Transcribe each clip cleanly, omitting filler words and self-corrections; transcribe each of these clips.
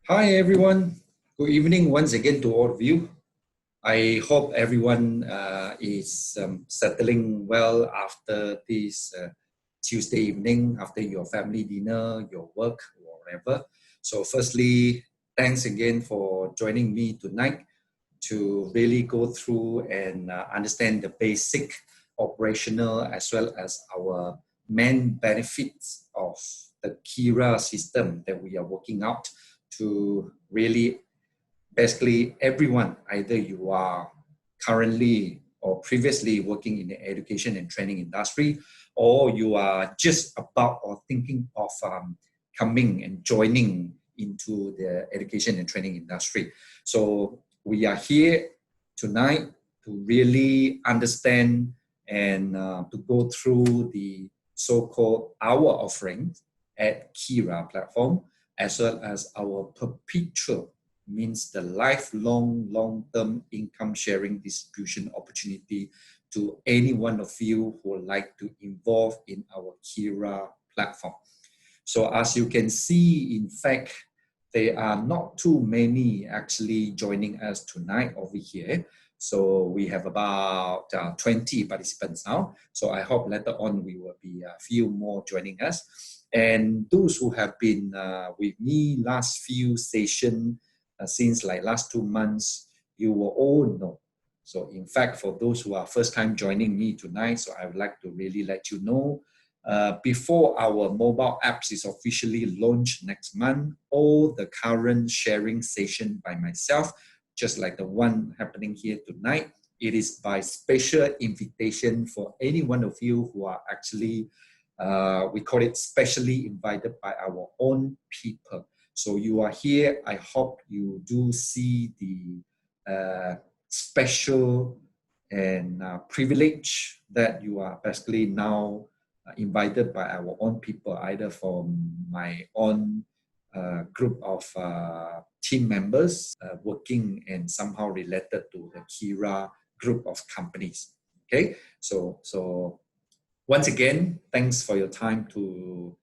Hi everyone, good evening once again to all of you. I hope everyone is settling well after this Tuesday evening, after your family dinner, your work, or whatever. So firstly, thanks again for joining me tonight to really go through and understand the basic operational as well as our main benefits of the QERA system that we are working out to really basically everyone, either you are currently or previously working in the education and training industry, or you are just about or thinking of coming and joining into the education and training industry. So we are here tonight to really understand and to go through the so-called our offerings at QERA platform, as well as our perpetual, means the lifelong, long-term income sharing distribution opportunity to any one of you who would like to involve in our QERA platform. So as you can see, in fact, there are not too many actually joining us tonight over here. So we have about 20 participants now. So I hope later on we will be a few more joining us. And those who have been with me last few sessions, since like last 2 months, you will all know. So in fact, for those who are first time joining me tonight, so I would like to really let you know, before our mobile apps is officially launched next month, all the current sharing session by myself, just like the one happening here tonight, it is by special invitation for any one of you who are actually, we call it specially invited by our own people. So you are here, I hope you do see the special and privilege that you are basically now invited by our own people, either from my own group of team members working and somehow related to the QERA group of companies. Okay, so once again, thanks for your time to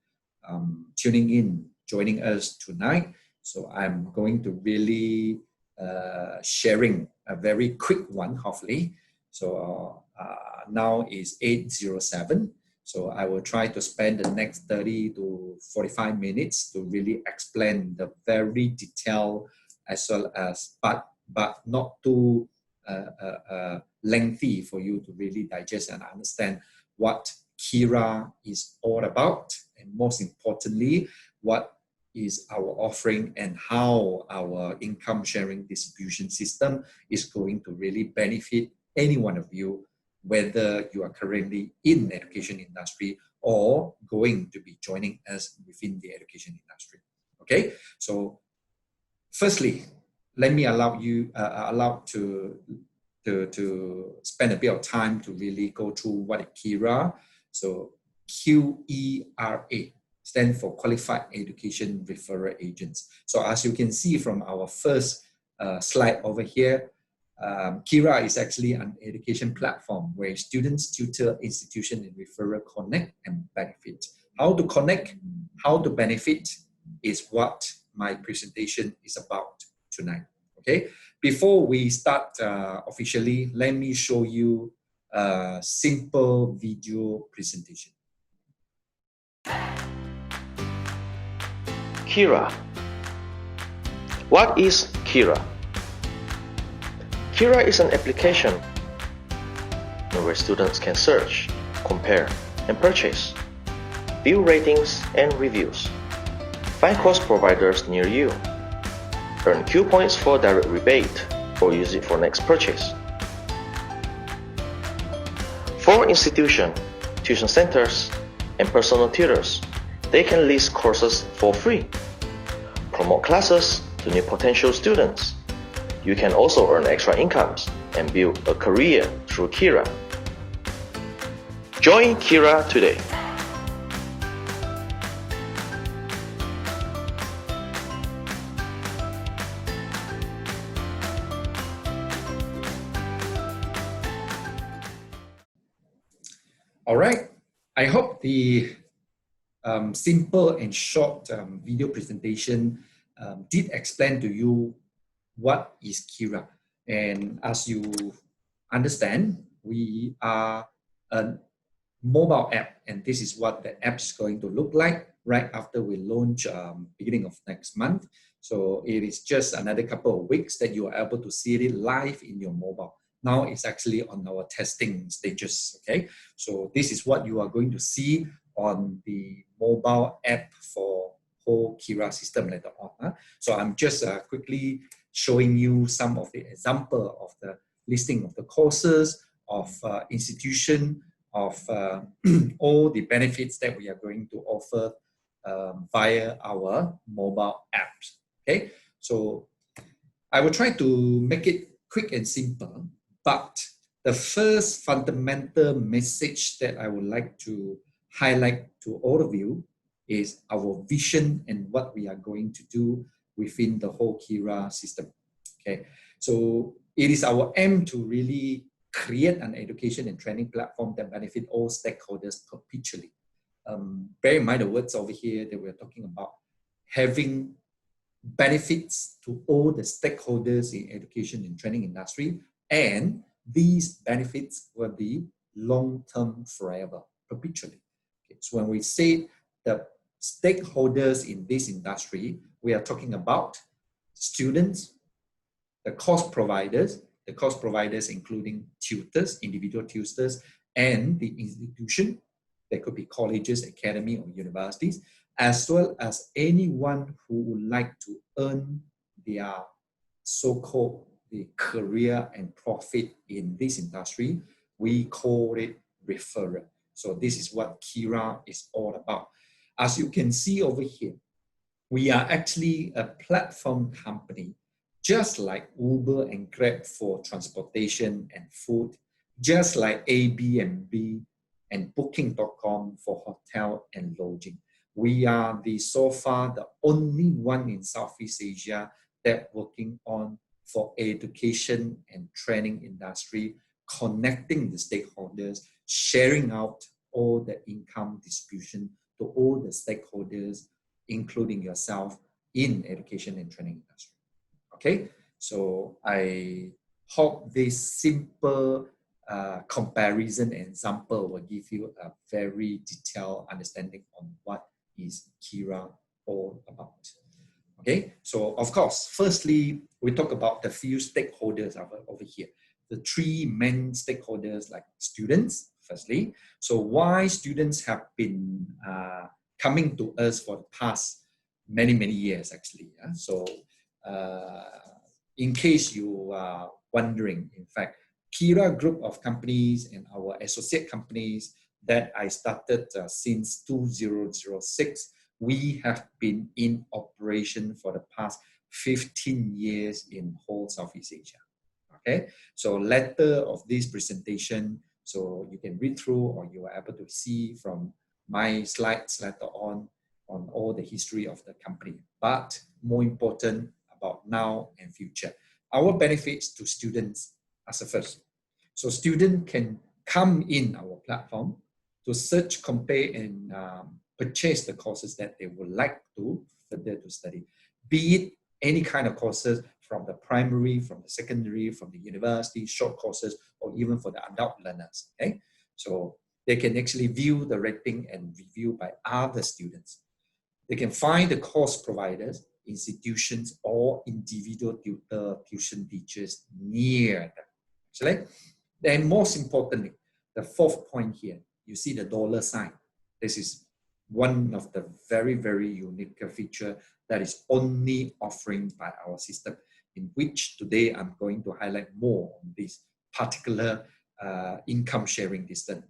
tuning in, joining us tonight. So I'm going to really sharing a very quick one, hopefully. So now is 8:07. So I will try to spend the next 30 to 45 minutes to really explain the very detailed as well as, but not too lengthy for you to really digest and understand what QERA is all about, and most importantly, what is our offering and how our income sharing distribution system is going to really benefit any one of you, whether you are currently in the education industry or going to be joining us within the education industry. Okay, so firstly, let me allow to spend a bit of time to really go through what is QERA. So QERA stands for Qualified Education Referral Agents. So as you can see from our first slide over here, QERA is actually an education platform where students, tutor, institution, and referral connect and benefit. How to connect, how to benefit is what my presentation is about tonight. Okay, before we start officially, let me show you a simple video presentation. QERA. What is QERA? QERA is an application where students can search, compare, and purchase, view ratings and reviews, find course providers near you, earn Q points for direct rebate, or use it for next purchase. For institutions, tuition centers, and personal tutors, they can list courses for free, promote classes to new potential students. You can also earn extra incomes and build a career through QERA. Join QERA today. All right, I hope the simple and short video presentation did explain to you what is QERA. And as you understand, we are a mobile app, and this is what the app is going to look like right after we launch beginning of next month. So it is just another couple of weeks that you are able to see it live in your mobile. Now it's actually on our testing stages, okay? So this is what you are going to see on the mobile app for whole QERA system later on. So I'm just quickly showing you some of the example of the listing of the courses, of institution, of all the benefits that we are going to offer via our mobile apps. Okay, so I will try to make it quick and simple, but the first fundamental message that I would like to highlight to all of you is our vision and what we are going to do within the whole QERA system. Okay, so it is our aim to really create an education and training platform that benefit all stakeholders perpetually. Bear in mind the words over here that we're talking about having benefits to all the stakeholders in education and training industry, and these benefits will be long-term forever, perpetually. Okay, so when we say the stakeholders in this industry, we are talking about students, the course providers including tutors, individual tutors, and the institution, that could be colleges, academy, or universities, as well as anyone who would like to earn their so-called the career and profit in this industry. We call it referral. So this is what QERA is all about. As you can see over here, we are actually a platform company, just like Uber and Grab for transportation and food, just like Airbnb and Booking.com for hotel and lodging. We are so far the only one in Southeast Asia that working on for education and training industry, connecting the stakeholders, sharing out all the income distribution to all the stakeholders, including yourself in education and training industry. Okay, so I hope this simple comparison example will give you a very detailed understanding on what is QERA all about. Okay, so of course, firstly, we talk about the few stakeholders over here. The three main stakeholders, like students, firstly. So why students have been coming to us for the past many years, actually. Yeah? So in case you are wondering, in fact, QERA group of companies and our associate companies that I started since 2006, we have been in operation for the past 15 years in whole Southeast Asia. Okay, so later of this presentation, so you can read through or you are able to see from my slides later on all the history of the company. But more important about now and future, our benefits to students as a first. So students can come in our platform to search, compare, and purchase the courses that they would like to further to study, be it any kind of courses from the primary, from the secondary, from the university, short courses, or even for the adult learners. Okay, so they can actually view the rating and review by other students. They can find the course providers, institutions, or individual tuition teachers near them. Actually, then most importantly, the fourth point here, you see the dollar sign. This is one of the very unique feature that is only offering by our system, in which today I'm going to highlight more on this particular income sharing system.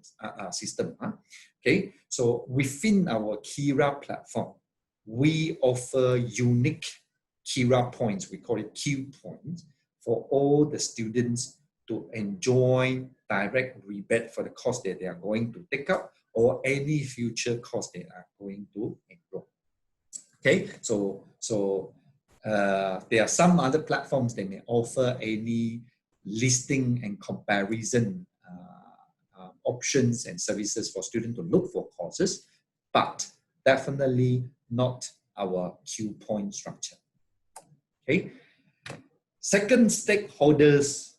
Okay, so within our QERA platform, we offer unique QERA points. We call it Q points for all the students to enjoy direct rebate for the course that they are going to take up or any future course they are going to enroll. Okay, so there are some other platforms that may offer any listing and comparison options and services for students to look for courses, but definitely not our Q point structure. Okay. Second, stakeholders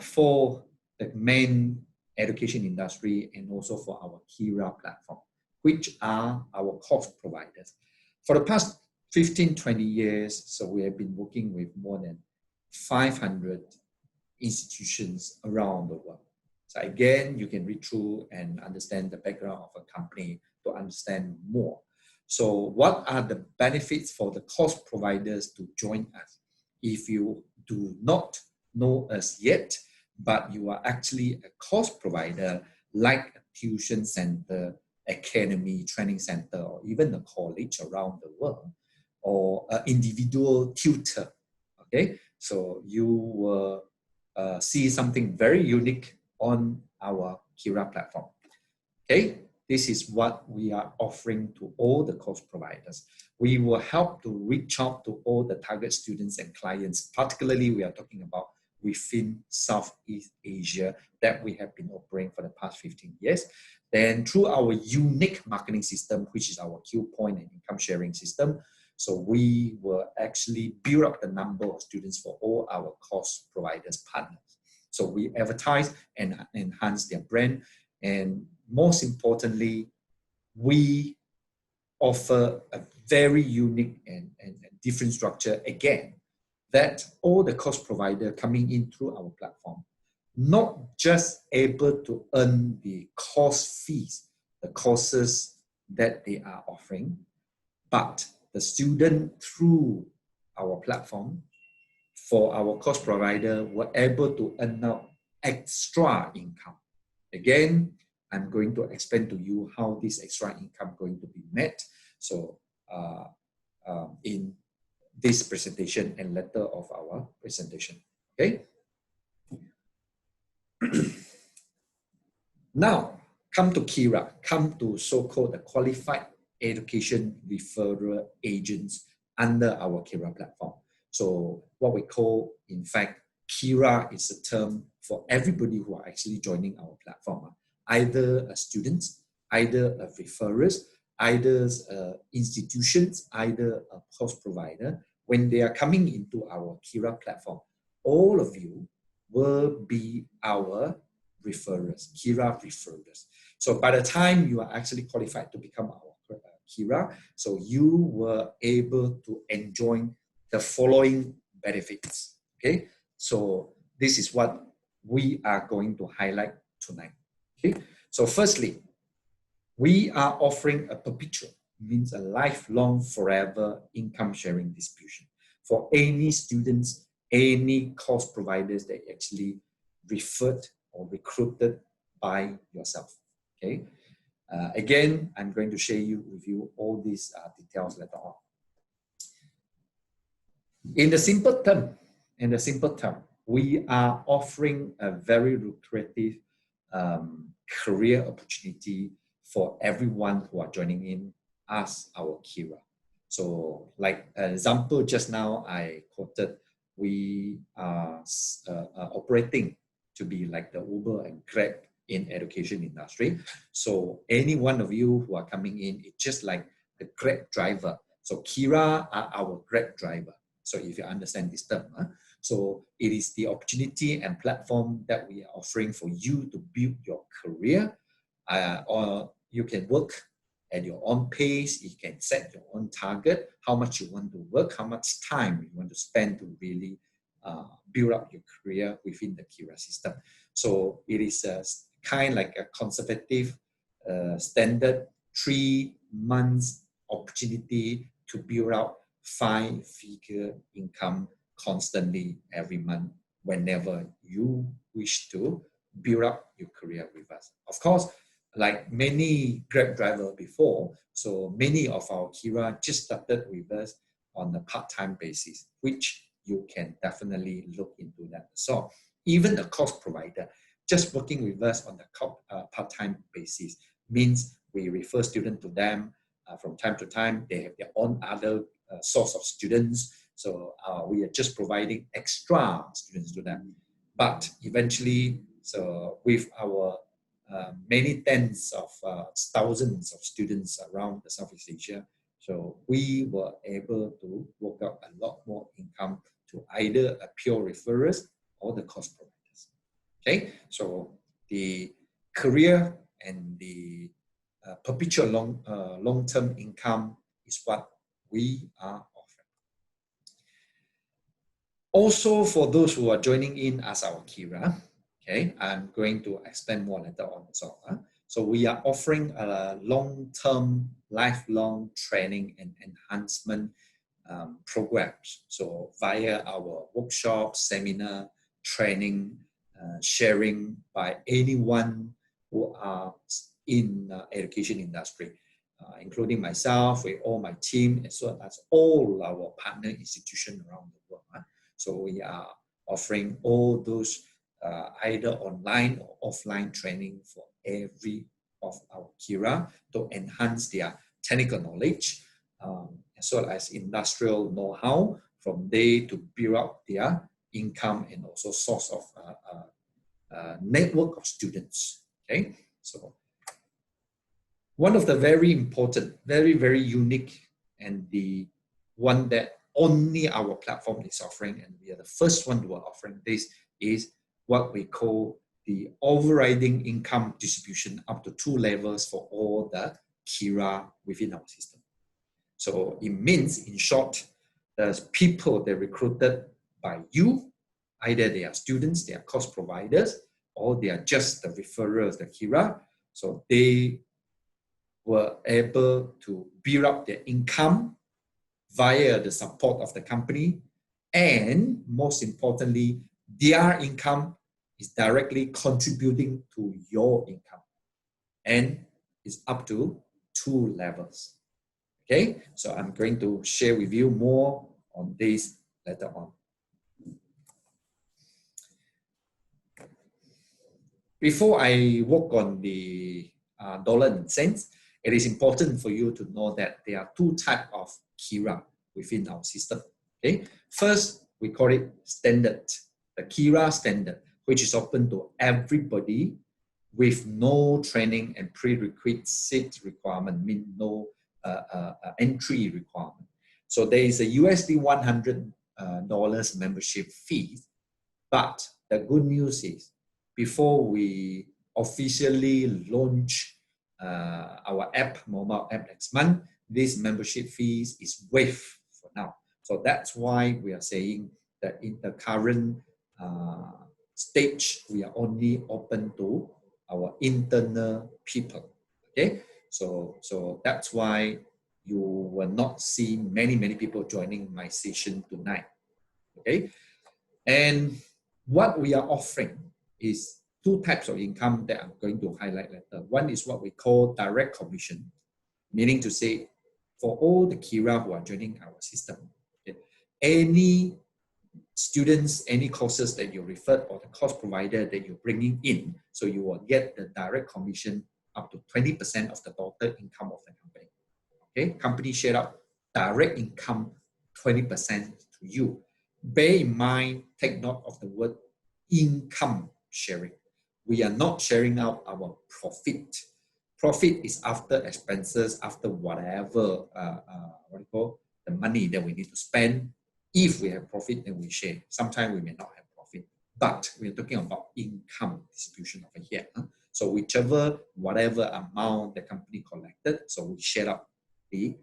for the main education industry and also for our QERA platform, which are our course providers. For the past 15, 20 years, so we have been working with more than 500 institutions around the world. So again, you can read through and understand the background of a company to understand more. So what are the benefits for the course providers to join us? If you do not know us yet, but you are actually a course provider like a tuition center, academy, training center, or even a college around the world, or an individual tutor, okay? So you will see something very unique on our QERA platform, okay? This is what we are offering to all the course providers. We will help to reach out to all the target students and clients, particularly we are talking about within Southeast Asia that we have been operating for the past 15 years. Then through our unique marketing system, which is our Q point and income sharing system, so we will actually build up the number of students for all our course providers partners. So we advertise and enhance their brand, and most importantly, we offer a very unique and different structure again, that all the course provider coming in through our platform, not just able to earn the course fees, the courses that they are offering, but the student through our platform, for our course provider, were able to earn out extra income. Again, I'm going to explain to you how this extra income going to be met. So in this presentation and later of our presentation, okay? Now, come to QERA, come to so-called the qualified education referral agents under our QERA platform. So what we call, in fact, QERA is a term for everybody who are actually joining our platform, either students, either referrers, either institutions, either a course provider. When they are coming into our QERA platform, all of you will be our referrers, QERA referrers. So by the time you are actually qualified to become our QERA, so you were able to enjoy the following benefits, okay? So this is what we are going to highlight tonight, okay? So firstly, we are offering a perpetual, means a lifelong, forever income sharing distribution for any students, any course providers that actually referred or recruited by yourself, okay? Again, I'm going to share with you all these details later on. In the simple term, we are offering a very lucrative career opportunity for everyone who are joining in as our QERA. So like an example, just now I quoted, we are operating to be like the Uber and Grab in education industry. So any one of you who are coming in, it's just like the Grab driver. So QERA are our Grab driver. So if you understand this term, so it is the opportunity and platform that we are offering for you to build your career, or you can work at your own pace. You can set your own target, how much you want to work, how much time you want to spend to really build up your career within the QERA system. So it is a kind like a conservative, standard 3 months opportunity to build out 5-figure income constantly every month whenever you wish to build up your career with us. Of course, like many Grab driver before, so many of our QERA just started with us on a part-time basis, which you can definitely look into that. So even the course provider just working with us on the part-time basis means we refer students to them from time to time. They have their own other source of students. So we are just providing extra students to them. But eventually, so with our many tens of thousands of students around the Southeast Asia, So we were able to work out a lot more income to either a pure referrers or the course providers. Okay, so the career and the perpetual long-term income is what we are offering. Also, for those who are joining in as our QERA, okay, I'm going to explain more later on. So we are offering a long-term, lifelong training and enhancement programs. So via our workshop, seminar, training, sharing by anyone who are in education industry, including myself, with all my team, as well as all our partner institutions around the world. So we are offering all those either online or offline training for every of our QERA to enhance their technical knowledge, as well as industrial know-how from there to build up their income and also source of network of students. Okay, so one of the very important, very, very unique, and the one that only our platform is offering, and we are the first one who are offering this, is what we call the overriding income distribution up to 2 levels for all the QERA within our system. So it means, in short, there's people that recruited by you, either they are students, they are course providers, or they are just the referrers, the QERA. So they were able to build up their income via the support of the company, and most importantly, their income is directly contributing to your income, and it's up to 2 levels. Okay, so I'm going to share with you more on this later on. Before I work on the dollar and cents, it is important for you to know that there are 2 types of QERA within our system. Okay, first we call it standard, the QERA standard, which is open to everybody with no training and prerequisite requirement, mean no entry requirement. So there is a USD $100 membership fee, but the good news is, before we officially launch our app, mobile app next month, this membership fees is waived for now. So that's why we are saying that in the current stage, we are only open to our internal people. Okay, so that's why you will not see many people joining my session tonight. Okay, and what we are offering is 2 types of income that I'm going to highlight later. One is what we call direct commission, meaning to say, for all the QERA who are joining our system, okay, any students, any courses that you referred, or the course provider that you're bringing in, so you will get the direct commission up to 20% of the total income of the company. Okay, company share out direct income 20% to you. Bear in mind, take note of the word income sharing. We are not sharing out our profit. Profit is after expenses, after whatever what you call the money that we need to spend. If we have profit, then we share. Sometimes we may not have profit, but we're talking about income distribution over here. So whichever, whatever amount the company collected, so we share up the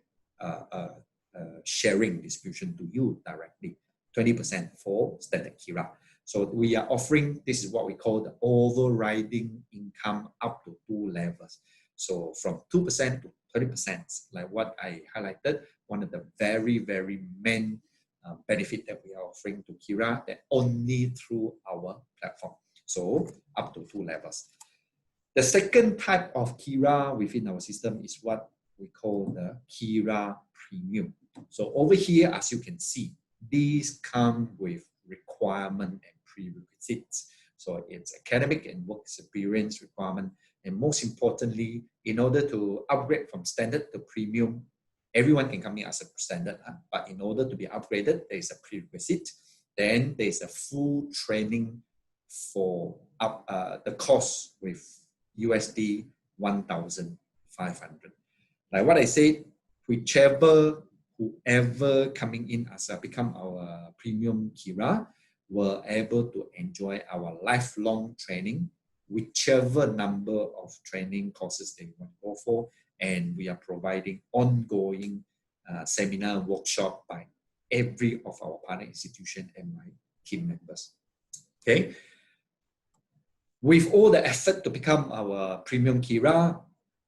sharing distribution to you directly, 20% for standard QERA. So we are offering, this is what we call the overriding income up to 2 levels. So from 2% to 30%, like what I highlighted, one of the very, very main benefit that we are offering to QERA, that only through our platform. So up to 2 levels. The second type of QERA within our system is what we call the QERA Premium. So over here, as you can see, these come with requirement and prerequisites. So it's academic and work experience requirement. And most importantly, in order to upgrade from standard to premium, everyone can come in as a standard, but in order to be upgraded, there is a prerequisite. Then there is a full training for the cost with USD 1,500. Like what I said, whoever coming in as become our premium QERA were able to enjoy our lifelong training, whichever number of training courses they want to go for, and we are providing ongoing seminar workshop by every of our partner institution and my team members. Okay. With all the effort to become our premium QERA,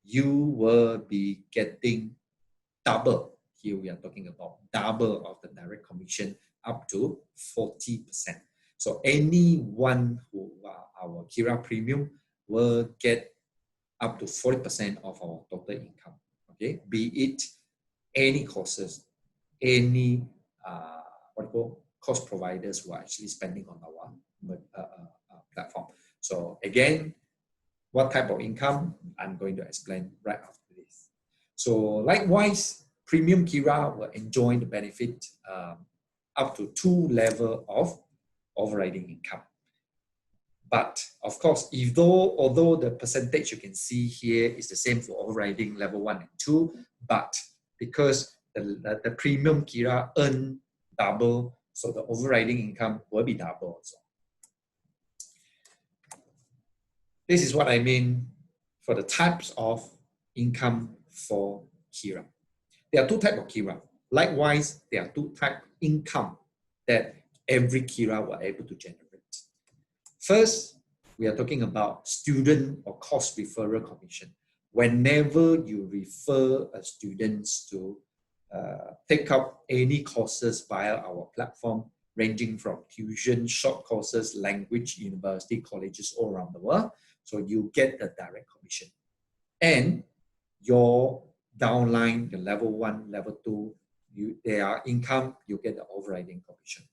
you will be getting double. Here we are talking about double of the direct commission, up to 40%. So anyone who are our QERA premium will get up to 40% of our total income. Okay, be it any courses, any course providers who are actually spending on our platform. So again, what type of income? I'm going to explain right after this. So likewise, premium QERA will enjoy the benefit up to 2 levels of overriding income. But of course, although the percentage you can see here is the same for overriding level 1 and 2, but because the premium QERA earn double, so the overriding income will be double also. This is what I mean for the types of income for QERA. There are 2 types of QERA. Likewise, there are 2 types of income that every QERA will able to generate. First, we are talking about student or course referral commission. Whenever you refer a student to take up any courses via our platform, ranging from tuition, short courses, language, university, colleges all around the world, so you get the direct commission. And your downline, the level 1, level 2, their income, you get the overriding commission.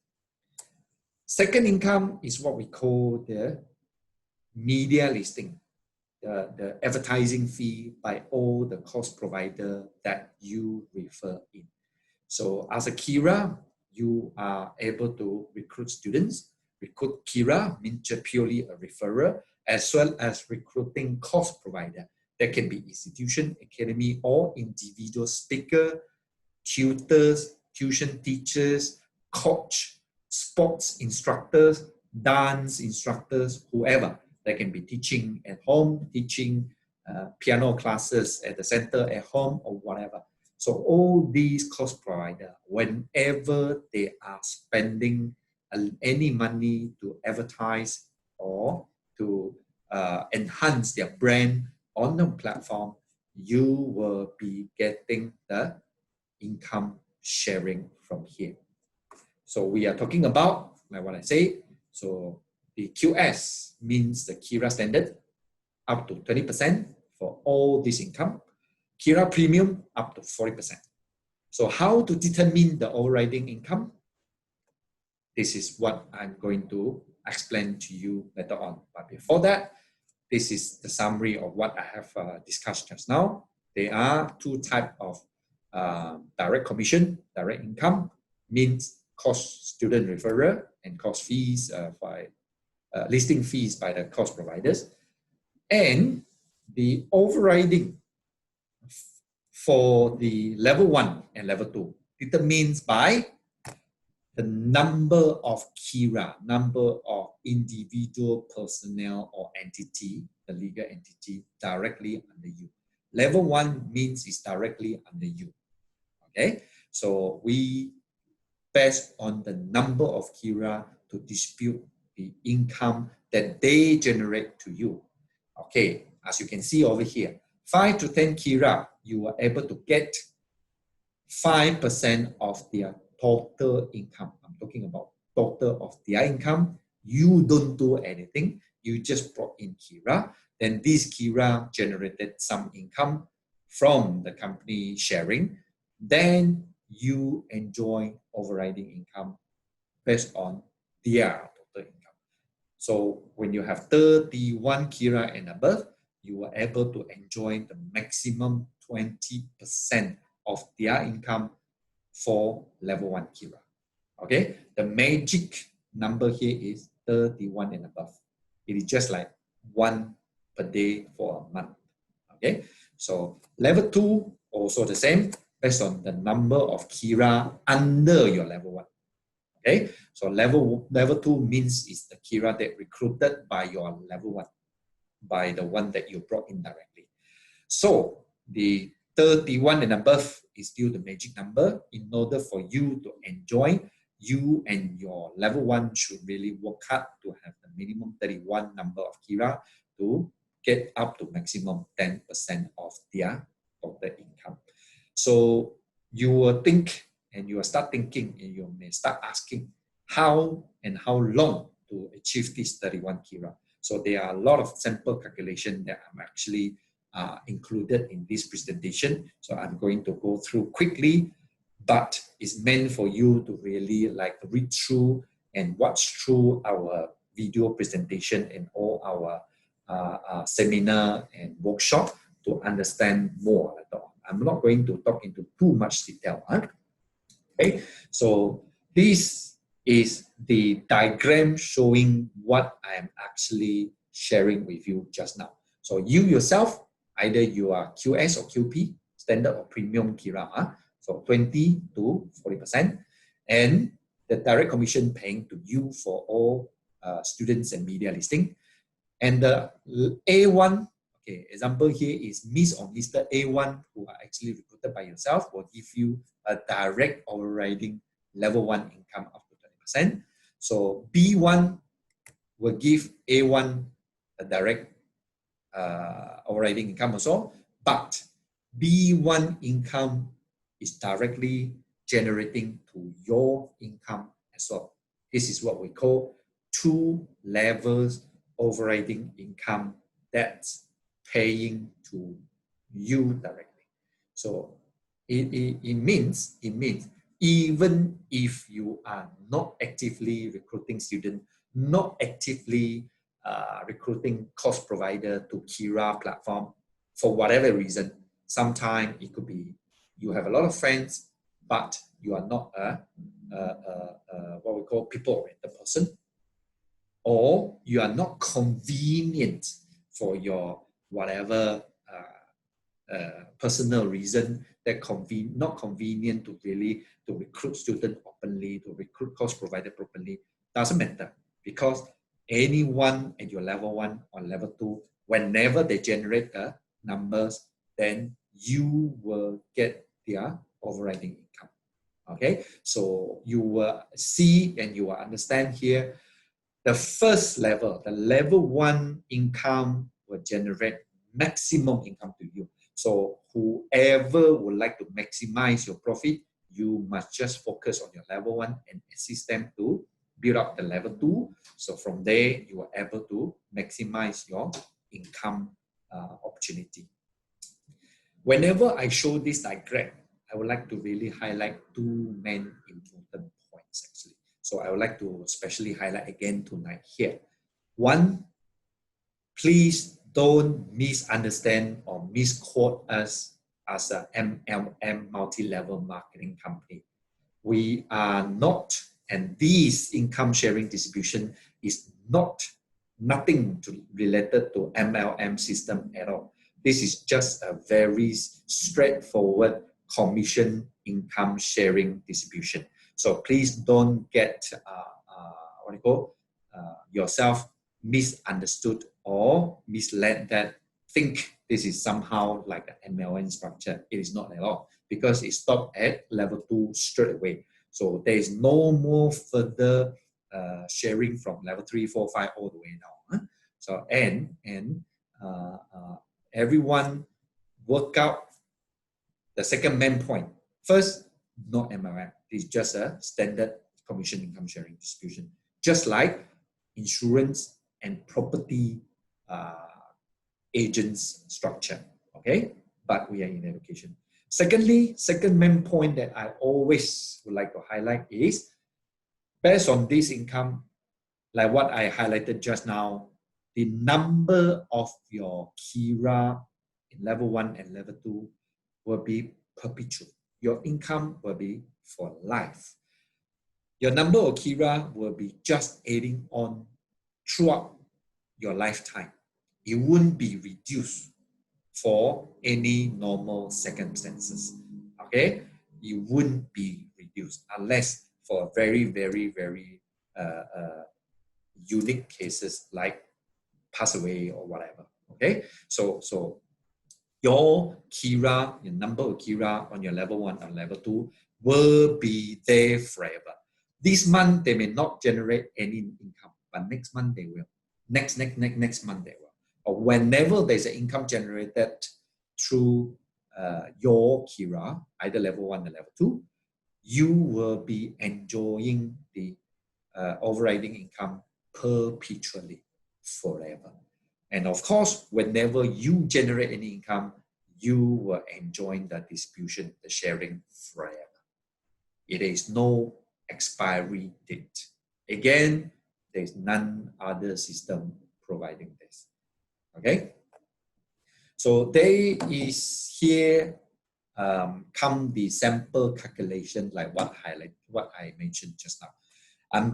Second income is what we call the media listing, the advertising fee by all the course provider that you refer in. So as a QERA, you are able to recruit students. Recruit QERA means purely a referrer, as well as recruiting course provider. That can be institution, academy, or individual speaker, tutors, tuition teachers, coach, sports instructors, dance instructors, whoever. They can be teaching at home, teaching piano classes at the center at home, or whatever. So all these course providers, whenever they are spending any money to advertise or to enhance their brand on the platform, you will be getting the income sharing from here. So we are talking about, like what I say, so the QS means the QERA standard, up to 20% for all this income. QERA premium, up to 40%. So how to determine the overriding income? This is what I'm going to explain to you later on. But before that, this is the summary of what I have discussed just now. There are 2 types of direct commission, direct income, means course student referral and course fees by listing fees by the course providers. And the overriding for the level 1 and level 2 determines by the number of QERA, number of individual personnel or entity, the legal entity directly under you. Level 1 means it's directly under you. Okay, so we based on the number of QERA to dispute the income that they generate to you. Okay, as you can see over here, 5 to 10 QERA, you are able to get 5% of their total income. I'm talking about total of their income. You don't do anything. You just brought in QERA. Then this QERA generated some income from the company sharing. Then you enjoy overriding income based on their total income. So when you have 31 QERA and above, you are able to enjoy the maximum 20% of their income for level 1 QERA. Okay, the magic number here is 31 and above. It is just like 1 per day for a month. Okay, so level 2 also the same. based on the number of QERA under your level 1. Okay, so level 2 means it's the QERA that recruited by your level 1, by the one that you brought in directly. So the 31 and above is still the magic number. In order for you to enjoy, you and your level 1 should really work hard to have the minimum 31 number of QERA to get up to maximum 10% of their total income. So you will think, and you will start thinking, and you may start asking how and how long to achieve this 31 QERA. So there are a lot of sample calculations that I'm actually included in this presentation. So I'm going to go through quickly, but it's meant for you to really like read through and watch through our video presentation and all our seminar and workshop to understand more. I'm not going to talk into too much detail. Okay, so this is the diagram showing what I am actually sharing with you just now. So you yourself, either you are QS or QP, standard or premium QERA, so 20 to 40%, and the direct commission paying to you for all students and media listing. And the A1, okay, example here is Miss or Mr. A1 who are actually recruited by yourself will give you a direct overriding level 1 income up to 20%. So B1 will give A1 a direct overriding income also, but B1 income is directly generating to your income as well. This is what we call 2 levels overriding income that's paying to you directly. So it means even if you are not actively recruiting students, not actively recruiting course provider to QERA platform for whatever reason, sometimes it could be you have a lot of friends, but you are not what we call people-oriented person, or you are not convenient for your whatever personal reason that not convenient to really to recruit students openly, to recruit course provider properly. Doesn't matter, because anyone at your level 1 or level 2, whenever they generate numbers, then you will get their overriding income. Okay, so you will see and you will understand here, the first level, the level 1 income will generate maximum income to you. So whoever would like to maximize your profit, you must just focus on your level 1 and assist them to build up the level 2. So from there, you are able to maximize your income opportunity. Whenever I show this diagram, I would like to really highlight 2 main important points actually. So I would like to especially highlight again tonight here. 1, please don't misunderstand or misquote us as a MLM, multi-level marketing company. We are not, and this income sharing distribution is nothing related to MLM system at all. This is just a very straightforward commission income sharing distribution. So please don't get yourself misunderstood or misled that think this is somehow like an MLM structure. It is not at all, because it stopped at level 2 straight away. So there is no more further sharing from level 3, 4, 5 all the way now. So everyone work out the second main point. First, not MLM. It's just a standard commission income sharing distribution, just like insurance and property agents structure. Okay, but we are in education. Secondly, second main point that I always would like to highlight is, based on this income, like what I highlighted just now, the number of your QERA in level 1 and level 2 will be perpetual. Your income will be for life. Your number of QERA will be just adding on throughout your lifetime. It won't be reduced for any normal circumstances. okay, it wouldn't be reduced unless for very, very, very unique cases like pass away or whatever. Okay, so your QERA, your number of QERA on your level 1 and level 2 will be there forever. This month they may not generate any income, but next month they will. Next month they will. Or whenever there's an income generated through your QERA, either level 1 or level 2, you will be enjoying the overriding income perpetually, forever. And of course, whenever you generate any income, you will enjoy the distribution, the sharing forever. It is no expiry date. Again, there's none other system providing this. Okay? So there is here come the sample calculation like what I mentioned just now. I'm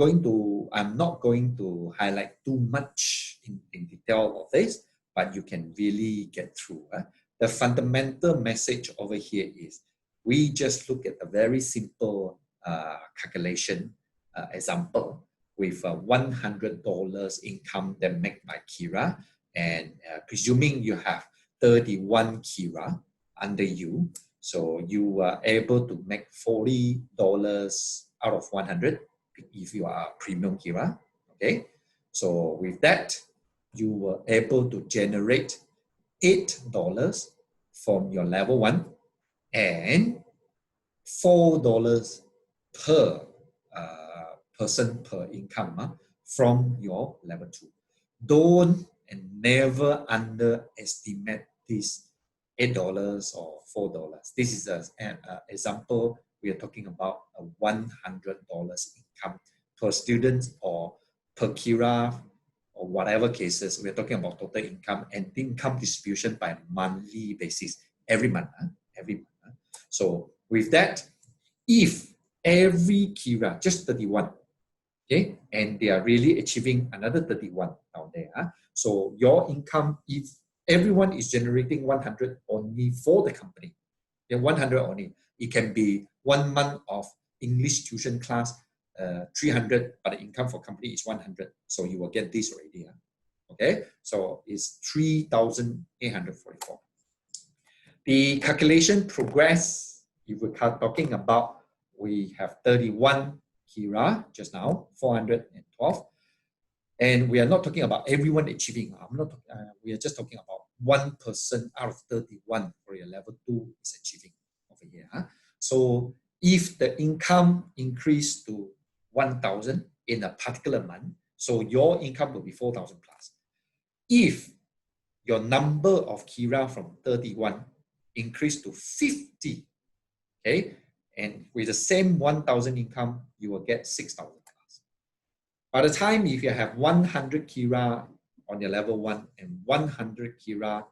not going to highlight too much in detail of this, but you can really get through. The fundamental message over here is we just look at a very simple calculation example with $100 income that made by QERA, and presuming you have 31 QERA under you, so you are able to make $40 out of 100 if you are a premium QERA. Okay, so with that, you were able to generate $8 from your level 1 and $4 per person per income from your level 2. Don't and never underestimate this $8 or $4. This is an example. We are talking about a $100 income per student or per QERA or whatever cases. We're talking about total income and income distribution by monthly basis every month. So with that, if every QERA, just 31, okay, and they are really achieving another 31 down there. So your income, if everyone is generating 100 only for the company, then 100 only. It can be 1 month of English tuition class, 300, but the income for company is 100. So you will get this already. Okay, so it's 3,844. The calculation progress, if we're talking about, we have 31 QERA just now, 412. And we are not talking about everyone achieving. We are just talking about 1% out of 31 for your level 2 is achieving over here. So if the income increased to 1,000 in a particular month, so your income will be 4,000 plus. If your number of QERA from 31 increased to 50, okay, and with the same 1,000 income, you will get 6,000 plus. By the time if you have 100 QERA on your level 1 and 100 QERA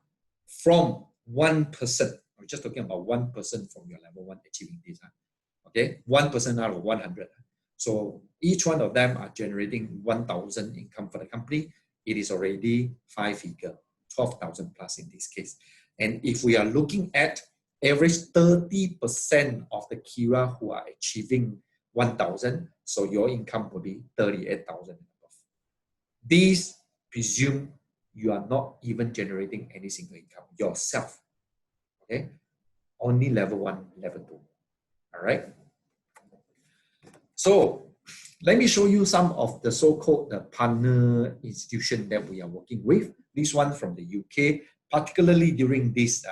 from 1%, we're just talking about 1% from your level 1 achieving this, okay, 1% out of 100. So each one of them are generating 1,000 income for the company. It is already 5-figure, 12,000 plus in this case. And if we are looking at average 30% of the QERA who are achieving 1,000, so your income will be 38,000 and above. These presume you are not even generating any single income yourself. Okay, only level 1, level 2. All right. So let me show you some of the so-called partner institution that we are working with. This one from the UK, particularly during this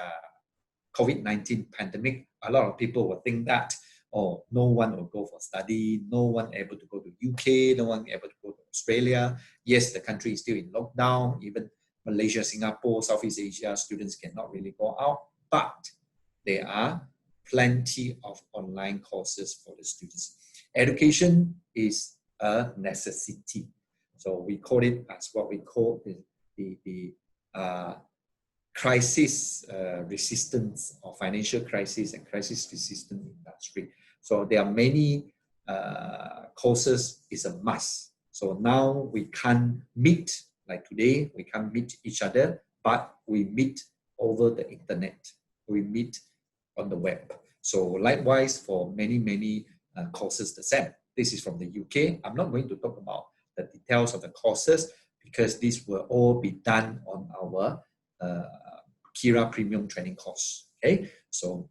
COVID-19 pandemic, a lot of people will think that, oh, no one will go for study, no one able to go to UK, no one able to go to Australia. Yes, the country is still in lockdown. Even Malaysia, Singapore, Southeast Asia, students cannot really go out, but there are plenty of online courses for the students. Education is a necessity. So we call it as what we call the crisis resistance or financial crisis and crisis resistant industry. So there are many courses is a must. So now we can't meet, like today, we can't meet each other, but we meet over the internet. We meet on the web. So likewise for many courses the same. This is from the UK. I'm not going to talk about the details of the courses because this will all be done on our QERA Premium Training course. Okay, so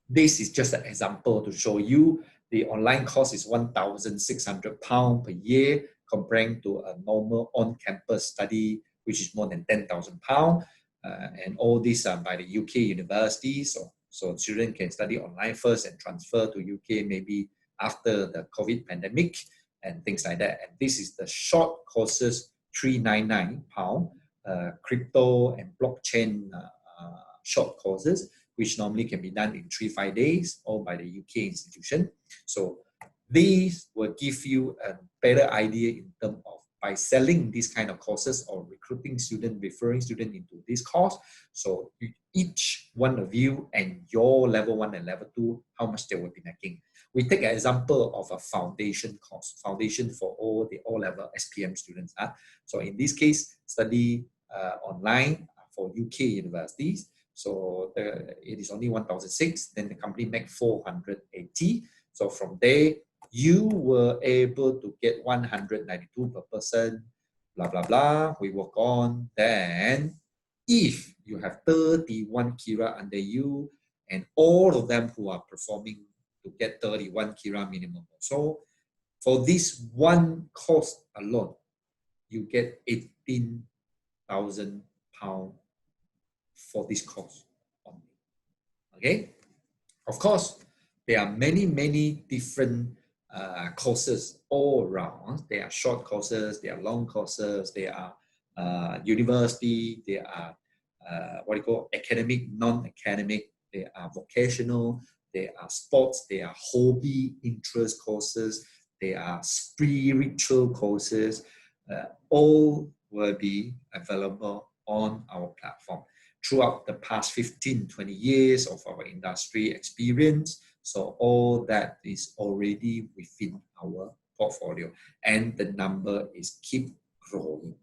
this is just an example to show you the online course is £1,600 per year comparing to a normal on-campus study, which is more than £10,000. And all these are by the UK universities. So children can study online first and transfer to UK maybe after the COVID pandemic and things like that. And this is the short courses, £399, crypto and blockchain short courses, which normally can be done in 3-5 days, all by the UK institution. So these will give you a better idea in terms of by selling these kind of courses or recruiting students, referring students into this course. So each one of you and your level 1 and level 2, how much they will be making. We take an example of a foundation course, foundation for all the O-level SPM students. So in this case, study online for UK universities. So it is only 1,006, then the company make 480. So from there, you were able to get 192 per person, blah, blah, blah. We work on. Then if you have 31 QERA under you and all of them who are performing to get 31 QERA minimum. So for this one course alone, you get £18,000 for this course only. Okay, of course there are many different courses all around. There are short courses, there are long courses, there are university, there are what you call academic, non-academic, there are vocational, there are sports, there are hobby interest courses, there are spiritual courses. All will be available on our platform throughout the past 15-20 years of our industry experience. So all that is already within our portfolio and the number is keep growing.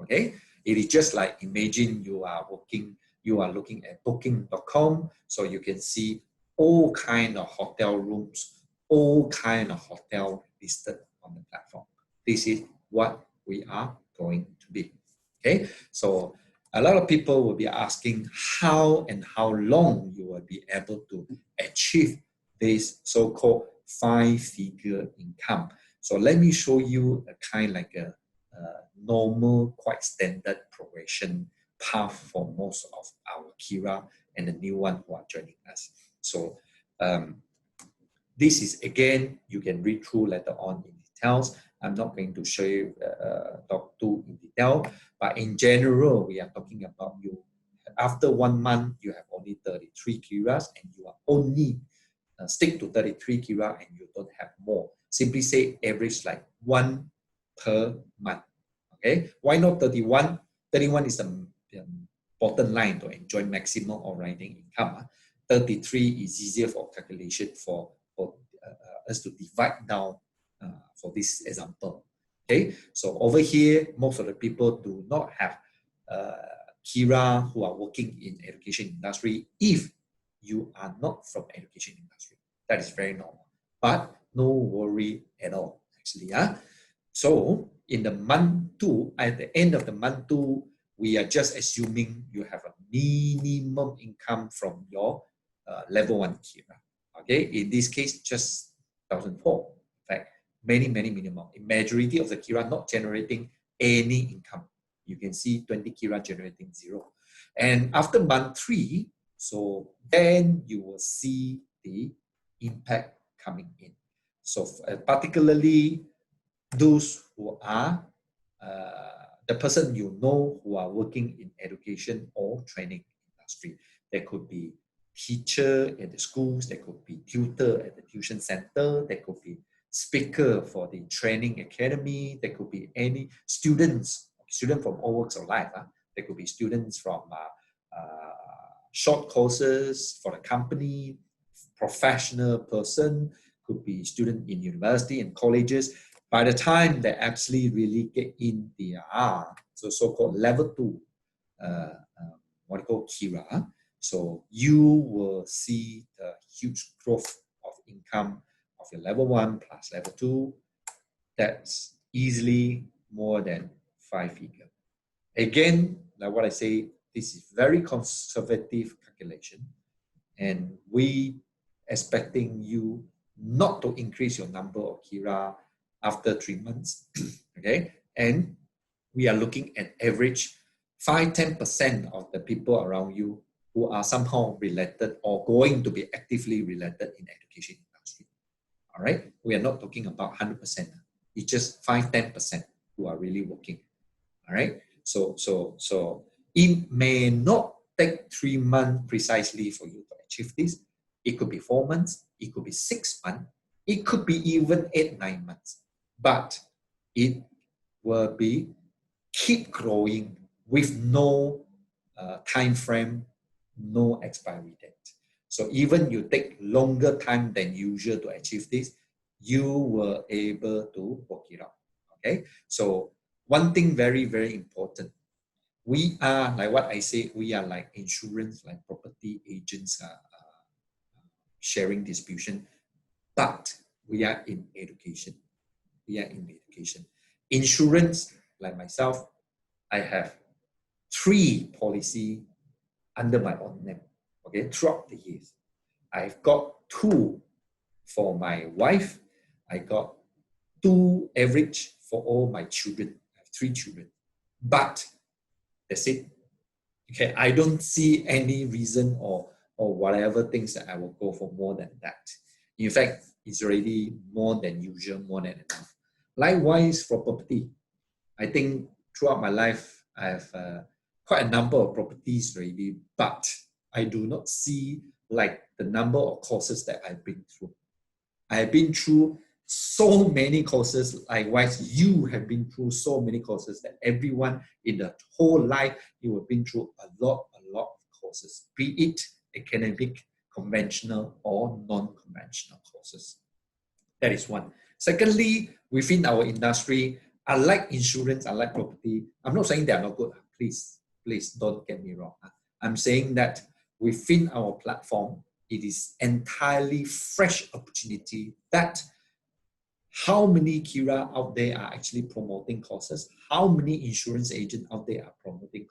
Okay, it is just like imagine you are looking at booking.com, so you can see all kind of hotel rooms, all kind of hotel listed on the platform. This is what we are going to be. Okay, so a lot of people will be asking how and how long you will be able to achieve this so-called 5-figure income. So let me show you a kind like a normal, quite standard progression path for most of our QERA and the new one who are joining us. So this is again, you can read through later on in details. I'm not going to show you talk to in detail, but in general, we are talking about you. After 1 month, you have only 33 QERAs and you are only stick to 33 QERA and you don't have more. Simply say average like 1 per month. Okay, why not 31? 31 is the bottom line to enjoy maximum operating income. 33 is easier for calculation for us to divide down for this example. Okay, so over here, most of the people do not have QERA who are working in education industry if you are not from education industry. That is very normal, but no worry at all actually. So in the month 2, at the end of the month 2, we are just assuming you have a minimum income from your level 1 QERA. Okay, in this case, just 1,004. In fact, many minimum. In majority of the QERA not generating any income. You can see 20 QERA generating 0. And after month 3, so then you will see the impact coming in. So particularly those who are the person you know who are working in education or training industry. There could be teacher at the schools, there could be tutor at the tuition center, there could be speaker for the training academy, there could be any students from all walks of life. There could be students from short courses for the company, professional person, could be student in university and colleges. By the time they actually really get in the so-called level 2, what we call QERA, So you will see the huge growth of income of your level 1 plus level 2. That's easily more than 5 figures. Again, like what I say, this is very conservative calculation, and we expecting you not to increase your number of QERA after 3 months. Okay, and we are looking at average 5-10% of the people around you who are somehow related or going to be actively related in education industry. All right, we are not talking about 100%. It's just 5-10% who are really working. All right, so it may not take 3 months precisely for you to achieve this. It could be 4 months, it could be 6 months, it could be even 8-9 months, but it will be keep growing with no time frame, no expiry date. So even you take longer time than usual to achieve this, you were able to work it out. Okay, so one thing very, very important. We are, like what I say, we are like insurance, like property agents, sharing distribution, but we are in education. We are in education. Insurance, like myself, I have 3 policy under my own name, okay, throughout the years. I've got 2 for my wife. I got 2 average for all my children. I have 3 children. But that's it. Okay, I don't see any reason or whatever things that I will go for more than that. In fact, it's already more than usual, more than enough. Likewise for property, I think throughout my life, I have quite a number of properties already, but I do not see like the number of courses that I've been through. I have been through so many courses. Likewise, you have been through so many courses that everyone in the whole life, you have been through a lot of courses, be it academic, conventional, or non-conventional courses. That is one. Secondly, within our industry, I like insurance, I like property. I'm not saying they are not good. Please don't get me wrong. I'm saying that within our platform, it is entirely fresh opportunity that how many QERA out there are actually promoting courses, how many insurance agents out there are promoting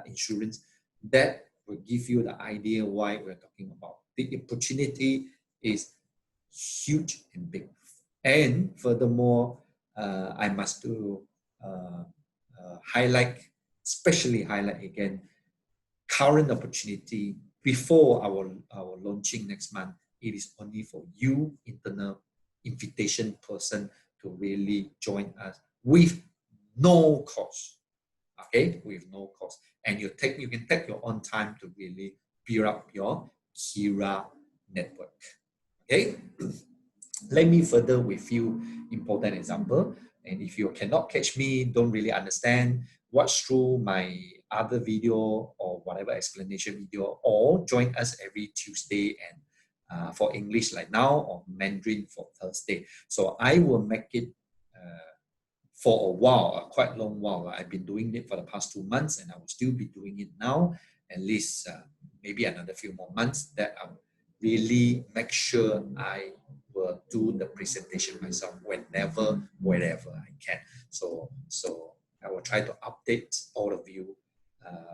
insurance. That will give you the idea why we're talking about. The opportunity is huge and big. And furthermore, I must do especially highlight again, current opportunity before our launching next month. It is only for you, internal invitation person, to really join us with no cost. Okay, with no cost, and you can take your own time to really build up your QERA network. Okay. Let me further with you important example. And if you cannot catch me, don't really understand, watch through my other video or whatever explanation video, or join us every Tuesday and for English like now, or Mandarin for Thursday. So I will make it for a while, a quite long while. I've been doing it for the past 2 months, and I will still be doing it now, at least maybe another few more months, that I will really make sure I will do the presentation myself whenever, wherever I can. So I will try to update all of you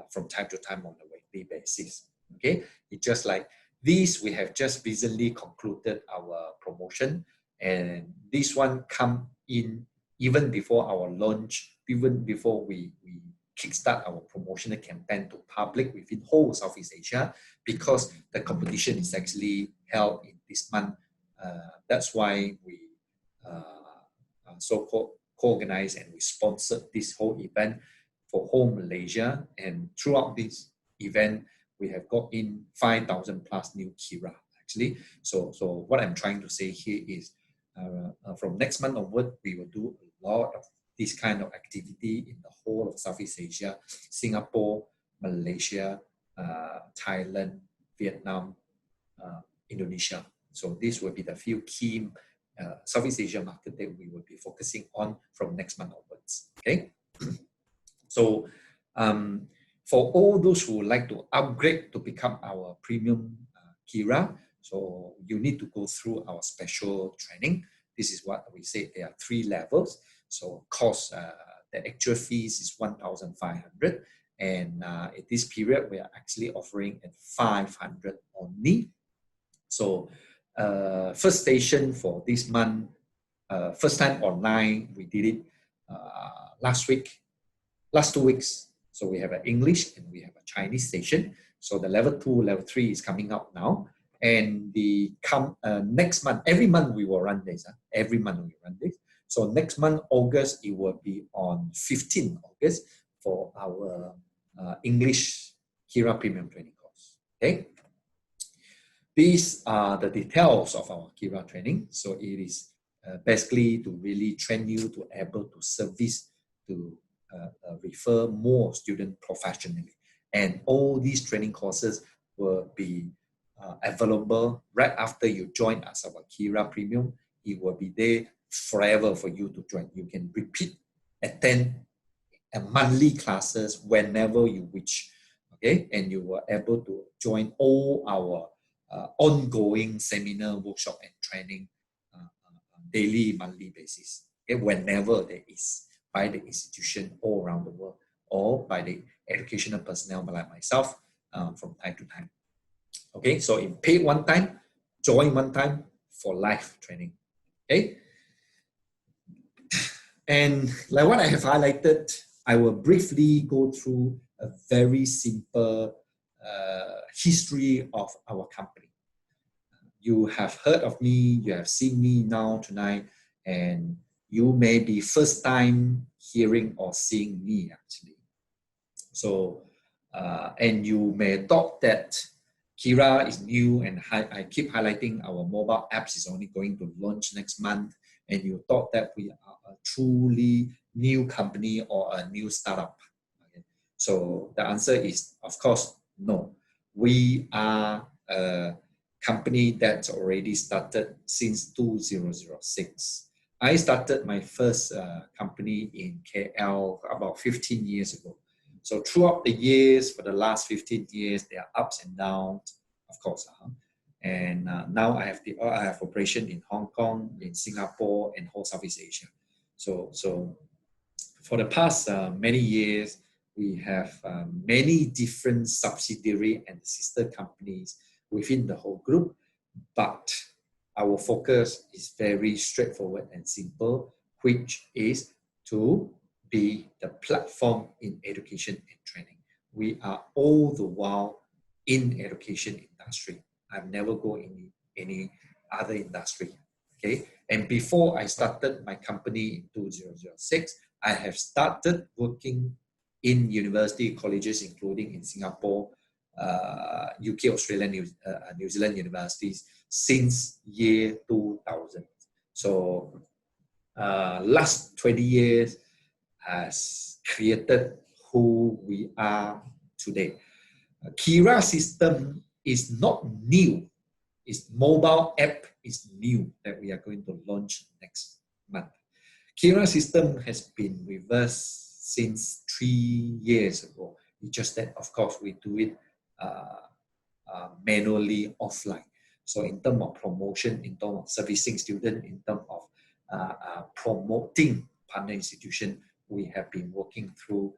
from time to time on a weekly basis. Okay, it's just like this. We have just recently concluded our promotion, and this one come in even before our launch, even before we kickstart our promotional campaign to public within whole Southeast Asia, because the competition is actually held in this month. That's why we so-called co-organized and we sponsored this whole event for whole Malaysia. And throughout this event, we have got in 5,000 plus new QERA actually. So what I'm trying to say here is from next month onward, we will do a lot of this kind of activity in the whole of Southeast Asia, Singapore, Malaysia, Thailand, Vietnam, Indonesia. So this will be the few key Southeast Asia market that we will be focusing on from next month onwards. Okay. So For all those who would like to upgrade to become our premium QERA, so you need to go through our special training. This is what we say there are 3 levels. So cost, the actual fees is 1,500, and at this period we are actually offering at 500 only. So first station for this month, first time online, we did it last 2 weeks. So we have an English and we have a Chinese station. So the level 2, level 3 is coming up now. And the next month, every month we will run this. Every month we run this. So next month, August, it will be on 15 August for our English QERA Premium Training course. Okay. These are the details of our QERA training. So it is basically to really train you to able to service, to refer more students professionally. And all these training courses will be available right after you join us, our QERA Premium. It will be there forever for you to join. You can repeat, attend monthly classes whenever you wish. Okay, and you were able to join all our ongoing seminar, workshop, and training daily, monthly basis. Okay, whenever there is, by the institution all around the world, or by the educational personnel like myself from time to time. Okay, so in pay one time, join one time for live training. Okay, and like what I have highlighted, I will briefly go through a very simple history of our company. You have heard of me, you have seen me now tonight, and you may be first time hearing or seeing me actually. So, and you may thought that QERA is new, and I keep highlighting our mobile apps is only going to launch next month, and you thought that we are a truly new company or a new startup. Okay. So the answer is, of course, no. We are a company that's already started since 2006. I started my first company in KL about 15 years ago. So throughout the years, for the last 15 years, there are ups and downs, of course. And now I have operation in Hong Kong, in Singapore, and whole Southeast Asia. So for the past many years, we have many different subsidiary and sister companies within the whole group, but our focus is very straightforward and simple, which is to be the platform in education and training. We are all the while in education industry. I've never gone in any other industry. Okay, and before I started my company in 2006, I have started working in university colleges, including in Singapore, UK, Australia, New Zealand universities since year 2000. So last 20 years has created who we are today. QERA system is not new. Its mobile app is new that we are going to launch next month. QERA system has been with us since 3 years ago. It's just that, of course, we do it manually offline. So in terms of promotion, in terms of servicing students, in terms of promoting partner institution, we have been working through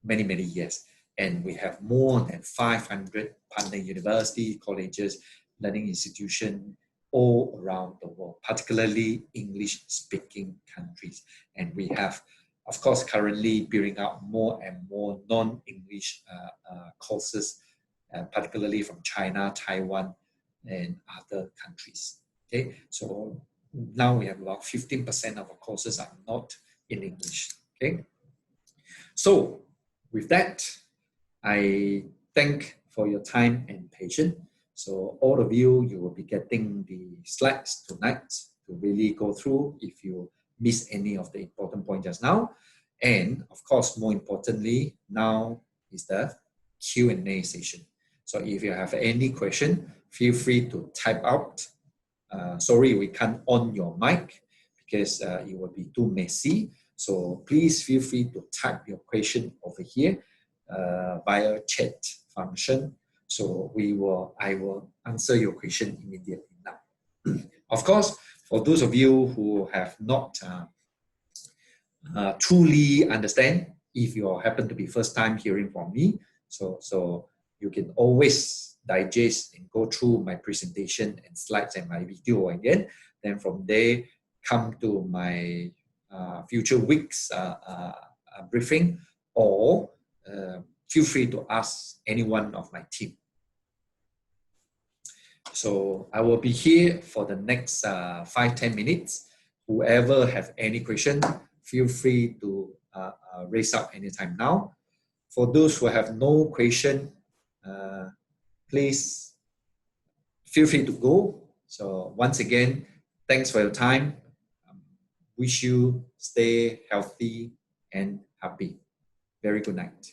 many, many years. And we have more than 500 partner university, colleges, learning institutions all around the world, particularly English-speaking countries. And we have, of course, currently building up more and more non-English courses, particularly from China, Taiwan, and other countries. Okay, so now we have about 15% of our courses are not in English. Okay, so with that, I thank for your time and patience. So all of you, you will be getting the slides tonight to really go through if you miss any of the important points just now. And of course, more importantly, now is the Q&A session. So if you have any question, feel free to type out. Sorry, we can't on your mic because it will be too messy. So please feel free to type your question over here. via chat function. So I will answer your question immediately now. Of course, for those of you who have not truly understand, if you happen to be first time hearing from me, so you can always digest and go through my presentation and slides and my video again. Then from there, come to my future weeks briefing, or feel free to ask any one of my team. So I will be here for the next 5-10 minutes. Whoever have any question, feel free to raise up anytime now. For those who have no question, please feel free to go. So once again, thanks for your time. Wish you stay healthy and happy. Very good night.